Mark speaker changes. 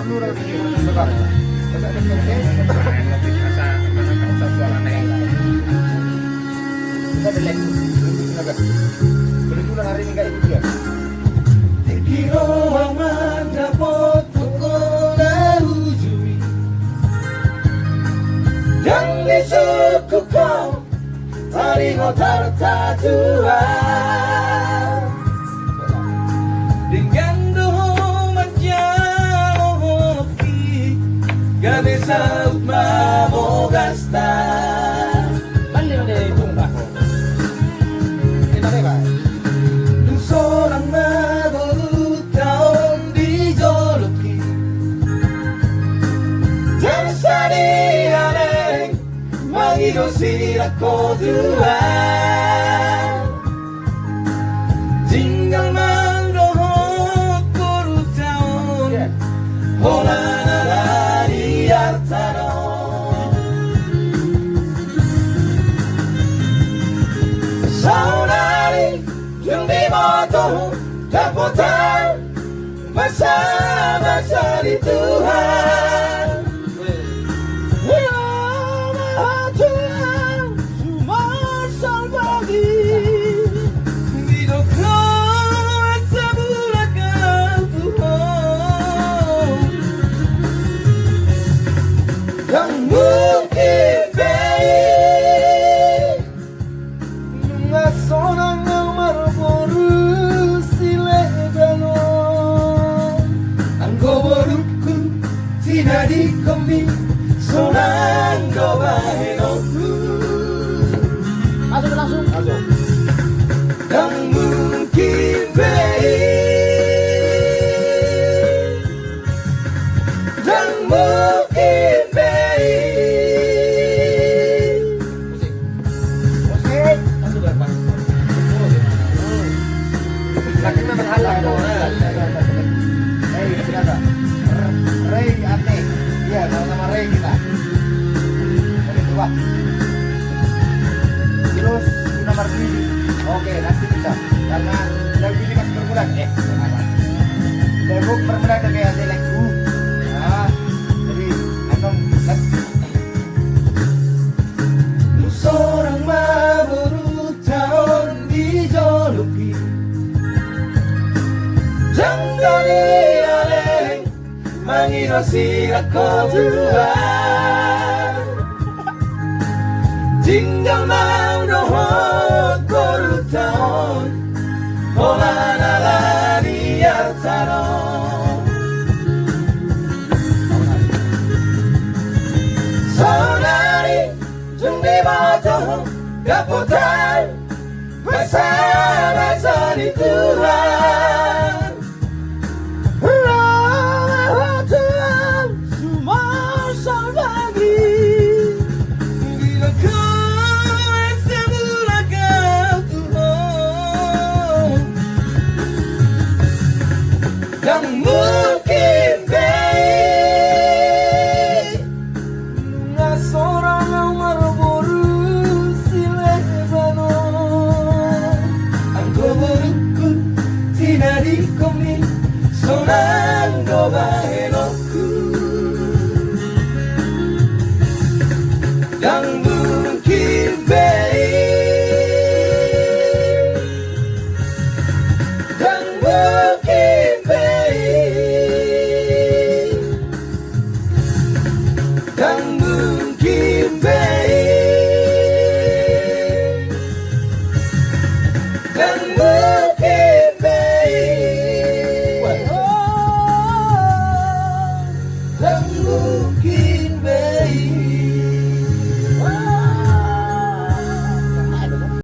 Speaker 1: luar sini sebentar. Coba lebih rasa suaranya kita delek naga boleh pulang hari ini nggak ikut dia
Speaker 2: Dikira aman dapat pokoknya ujui yang disuku kau taringo tertajuan dengan doa menjauhi gak bisa mau gastar
Speaker 1: balik deh itu mbak kita deh pak
Speaker 2: seorang baru tahun dijoloki dan sadiane mangidosir ako dua tinggal mandohot puru tahun hola nalari artano saudari Jundi moto daputan masa-masa di Tuhan ya Tuhan cuma salvagi hidup kau sebulakan Tuhan yang mungkin baik nggak sonang tidak dikomi sonang gobaenoku
Speaker 1: langsung
Speaker 2: yang mungkin baik dan mungkin baik
Speaker 1: musik langsung berapa sakit berhalang tidak Ray Ate, iya sama-sama Ray kita. Oke coba. Terus nomor ini, oke nanti bisa karena dari ini masih berbulan. Debuk berbulan ke kayak selek. Nah, jadi atau
Speaker 2: seorang baru tahun dijoloki jangan dialeng mangidosir ako Tuhan tinggal mandohot puru tahun hola nalari artano saudari Jundi moto daputan masa-masa di Tuhan yang mungkin baik nga seorang ang maraburu silebano ang goborukku tinadikomi sonang gobaenoku yang mungkin baik dan mungkin